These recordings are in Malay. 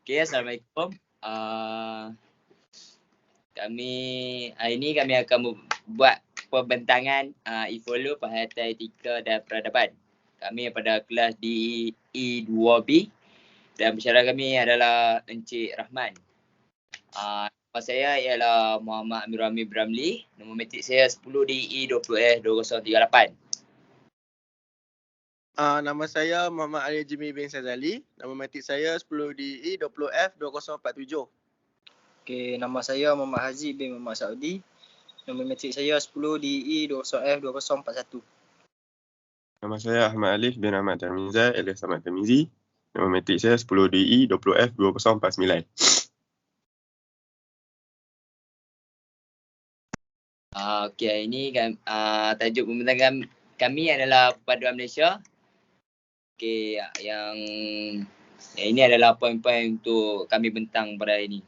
Okay, Assalamualaikum. Kami hari ini kami akan buat pembentangan Evolu Perhatian Etika dan Peradaban. Kami pada kelas DE 2B dan pensyarah kami adalah Encik Rahman. Nama saya ialah Muhammad Amirul Amir Bramli. Nombor matrik saya 10 DE 20F 2038. Nama saya Muhammad Ali Jimmy bin Sazali. Nama matrik saya 10 DE 20F 2047. Okey, nama saya Muhammad Haziq bin Muhammad Saudi. Nombor matrik saya 10 DE 20F 2041. Nama saya Ahmad Alif bin Ahmad Tamizai alias Ahmad Tamizi. Nama matrik saya 10 DE 20F 2049. Okey, hari ini tajuk pembentangan kami adalah Perpaduan Malaysia. Okey, yang ini adalah poin-poin untuk kami bentang pada hari ini.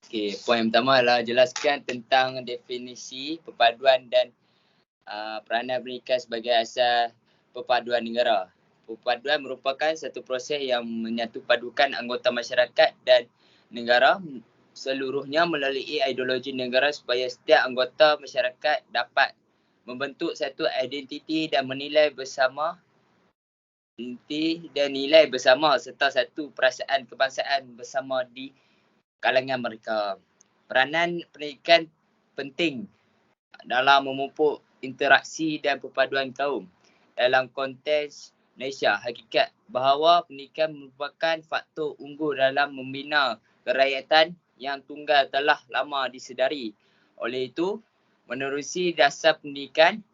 Okey, poin pertama adalah jelaskan tentang definisi perpaduan dan peranan pendidikan sebagai asas perpaduan negara. Perpaduan merupakan satu proses yang menyatupadukan anggota masyarakat dan negara seluruhnya melalui ideologi negara supaya setiap anggota masyarakat dapat membentuk satu identiti dan nilai bersama serta satu perasaan kebangsaan bersama di kalangan mereka. Peranan pendidikan penting dalam memupuk interaksi dan perpaduan kaum. Dalam konteks Malaysia, hakikat bahawa pendidikan merupakan faktor unggul dalam membina kerakyatan yang tunggal telah lama disedari. Oleh itu, menerusi dasar pendidikan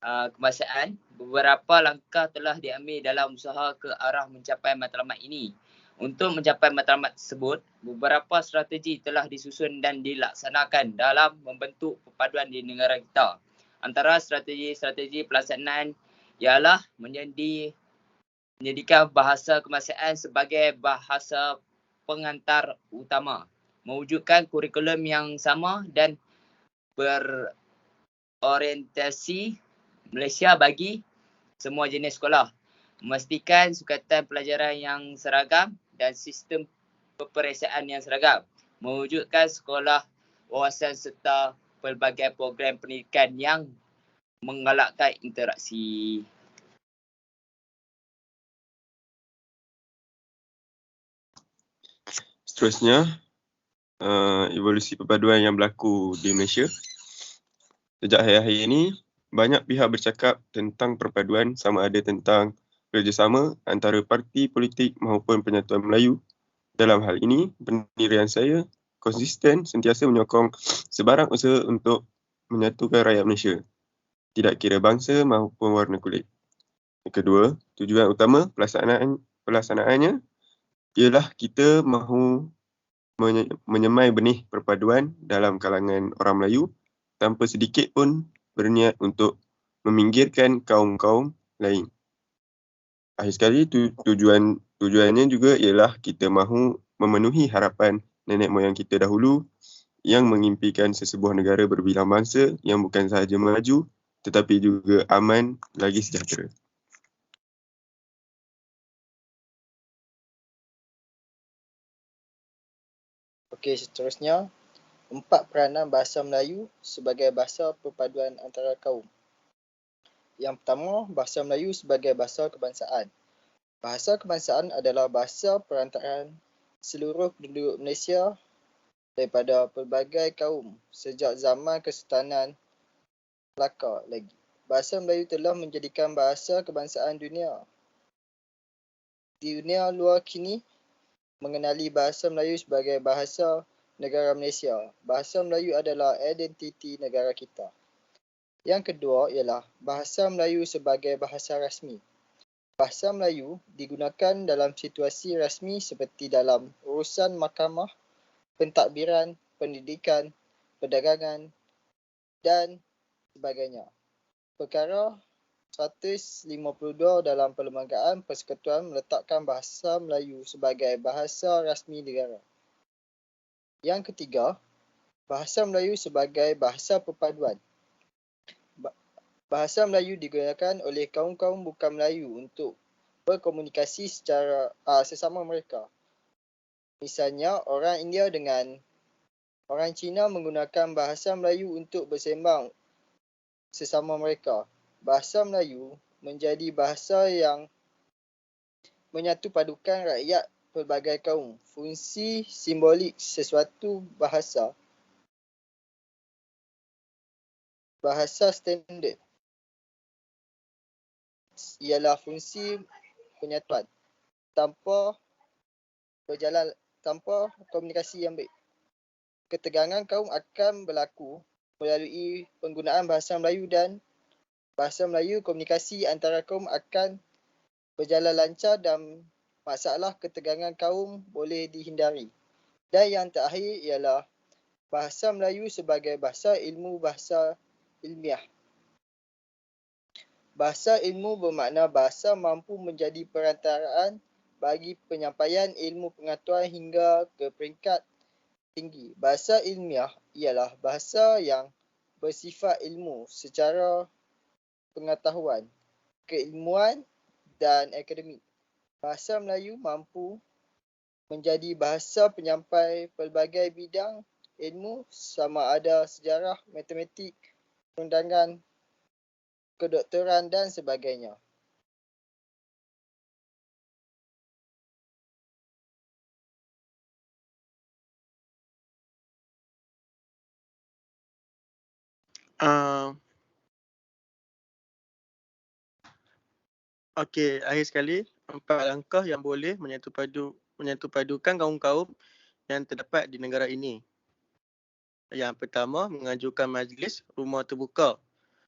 kebangsaan, beberapa langkah telah diambil dalam usaha ke arah mencapai matlamat ini. Untuk mencapai matlamat tersebut, beberapa strategi telah disusun dan dilaksanakan dalam membentuk perpaduan di negara kita. Antara strategi pelaksanaan ialah menjadikan bahasa kebangsaan sebagai bahasa pengantar utama, mewujudkan kurikulum yang sama dan berorientasi Malaysia bagi semua jenis sekolah, memastikan sukatan pelajaran yang seragam dan sistem peperiksaan yang seragam, mewujudkan sekolah wawasan serta pelbagai program pendidikan yang menggalakkan interaksi. Seterusnya, evolusi perpaduan yang berlaku di Malaysia. Sejak akhir-akhir ini, banyak pihak bercakap tentang perpaduan sama ada tentang kerjasama antara parti politik maupun penyatuan Melayu. Dalam hal ini, pendirian saya konsisten sentiasa menyokong sebarang usaha untuk menyatukan rakyat Malaysia, tidak kira bangsa maupun warna kulit. Yang kedua, tujuan utama pelaksanaannya ialah kita mahu menyemai benih perpaduan dalam kalangan orang Melayu tanpa sedikit pun berniat untuk meminggirkan kaum-kaum lain. Akhir sekali, tujuannya juga ialah kita mahu memenuhi harapan nenek moyang kita dahulu yang mengimpikan sesebuah negara berbilang bangsa yang bukan sahaja maju tetapi juga aman lagi sejahtera. Okey, seterusnya 4 peranan bahasa Melayu sebagai bahasa perpaduan antara kaum. Yang pertama, bahasa Melayu sebagai bahasa kebangsaan. Bahasa kebangsaan adalah bahasa perantaraan seluruh penduduk Malaysia daripada pelbagai kaum sejak zaman Kesultanan Melaka lagi. Bahasa Melayu telah menjadikan bahasa kebangsaan dunia. Di dunia luar kini mengenali bahasa Melayu sebagai bahasa negara Malaysia. Bahasa Melayu adalah identiti negara kita. Yang kedua ialah bahasa Melayu sebagai bahasa rasmi. Bahasa Melayu digunakan dalam situasi rasmi seperti dalam urusan mahkamah, pentadbiran, pendidikan, perdagangan dan sebagainya. Perkara 152 dalam Perlembagaan Persekutuan meletakkan bahasa Melayu sebagai bahasa rasmi negara. Yang ketiga, bahasa Melayu sebagai bahasa perpaduan. Bahasa Melayu digunakan oleh kaum-kaum bukan Melayu untuk berkomunikasi secara sesama mereka. Misalnya, orang India dengan orang Cina menggunakan bahasa Melayu untuk bersembang sesama mereka. Bahasa Melayu menjadi bahasa yang menyatu padukan rakyat pelbagai kaum. Fungsi simbolik sesuatu bahasa standard ialah fungsi penyatuan tanpa komunikasi yang baik. Ketegangan kaum akan berlaku melalui penggunaan bahasa Melayu dan bahasa Melayu. Komunikasi antara kaum akan berjalan lancar dan masalah ketegangan kaum boleh dihindari. Dan yang terakhir ialah bahasa Melayu sebagai bahasa ilmu, bahasa ilmiah. Bahasa ilmu bermakna bahasa mampu menjadi perantaraan bagi penyampaian ilmu pengetahuan hingga ke peringkat tinggi. Bahasa ilmiah ialah bahasa yang bersifat ilmu secara pengetahuan, keilmuan dan akademik. Bahasa Melayu mampu menjadi bahasa penyampai pelbagai bidang ilmu sama ada sejarah, matematik, perundangan, kedoktoran dan sebagainya. Okey, akhir sekali, 4 langkah yang boleh menyatu padukan kaum-kaum yang terdapat di negara ini. Yang pertama, mengajukan majlis rumah terbuka.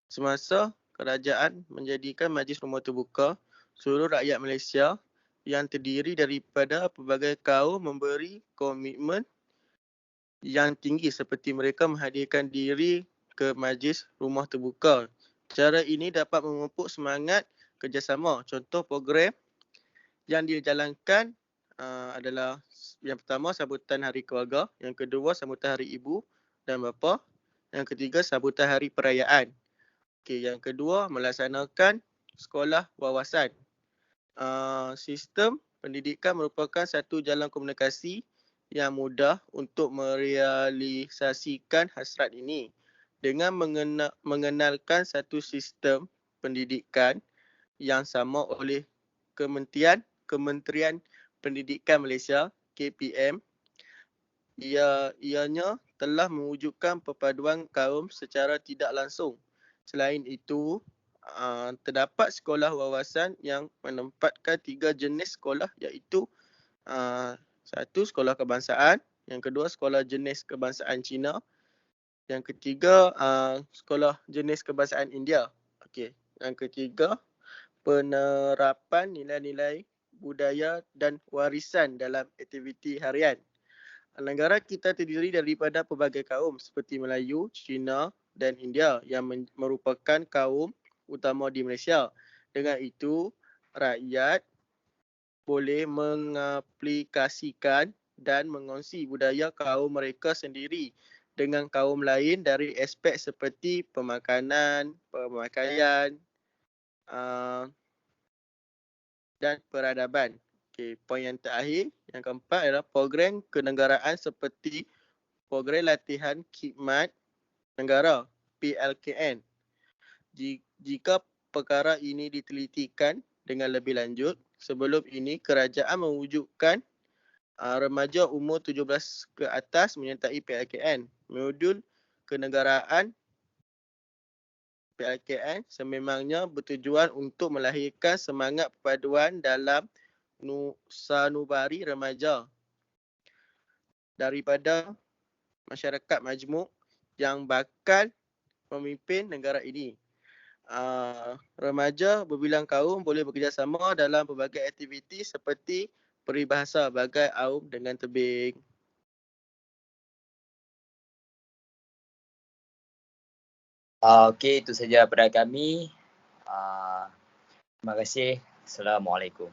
Semasa kerajaan menjadikan majlis rumah terbuka, seluruh rakyat Malaysia yang terdiri daripada pelbagai kaum memberi komitmen yang tinggi seperti mereka menghadirkan diri ke majlis rumah terbuka. Cara ini dapat memupuk semangat kerjasama. Contoh program yang dijalankan adalah yang pertama sambutan Hari Keluarga, yang kedua sambutan Hari Ibu dan Bapa, yang ketiga sambutan Hari Perayaan. Okey, yang kedua melaksanakan sekolah wawasan. Sistem pendidikan merupakan satu jalan komunikasi yang mudah untuk merealisasikan hasrat ini. Dengan mengenalkan satu sistem pendidikan yang sama oleh Kementerian Pendidikan Malaysia, KPM, ianya telah mewujudkan perpaduan kaum secara tidak langsung. Selain itu, terdapat sekolah wawasan yang menempatkan 3 jenis sekolah iaitu satu, sekolah kebangsaan, yang kedua, sekolah jenis kebangsaan Cina, yang ketiga, sekolah jenis kebangsaan India. Okey, yang ketiga, penerapan nilai-nilai budaya dan warisan dalam aktiviti harian. Negara kita terdiri daripada pelbagai kaum seperti Melayu, Cina dan India yang merupakan kaum utama di Malaysia. Dengan itu, rakyat boleh mengaplikasikan dan mengongsi budaya kaum mereka sendiri dengan kaum lain dari aspek seperti pemakanan, pemakaian dan peradaban. Okey, poin yang terakhir, yang keempat adalah program kenegaraan seperti program latihan khidmat negara, PLKN. Jika perkara ini ditelitikan dengan lebih lanjut, sebelum ini kerajaan mewujudkan remaja umur 17 ke atas menyertai PLKN. Modul kenegaraan PLKN sememangnya bertujuan untuk melahirkan semangat perpaduan dalam sanubari remaja daripada masyarakat majmuk yang bakal memimpin negara ini. Remaja berbilang kaum boleh bekerjasama dalam pelbagai aktiviti seperti peribahasa bagai aum dengan tebing. Okey, itu saja daripada kami. Terima kasih. Assalamualaikum.